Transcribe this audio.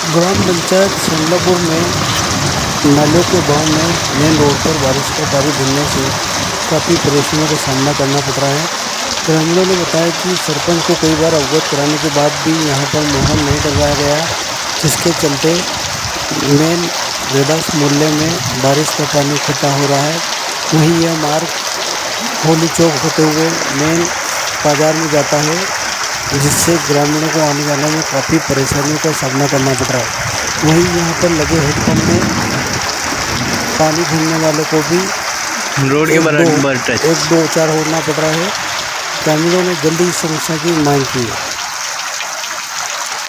ग्राम पंचायत संबलापुर में नालों के बहाव में मेन रोड पर बारिश का पानी भरने से काफ़ी परेशानियों का सामना करना पड़ रहा है। ग्रामीणों ने बताया कि सरपंच को कई बार अवगत कराने के बाद भी यहाँ पर मुहर नहीं डलवाया गया, जिसके चलते मेन रेदास मोहल्ले में बारिश का पानी इकट्ठा हो रहा है। वहीं यह मार्ग होली चौक होते हुए मेन बाजार में जाता है, जिससे ग्रामीणों को आने जाने में काफ़ी परेशानियों का सामना करना पड़ रहा है। वहीं यहाँ पर लगे हेडपम्प में पानी भरने वालों को भी रोड के बराबर टच एक दो चार होना पड़ रहा है। ग्रामीणों ने जल्दी इस समस्या की मांग की है।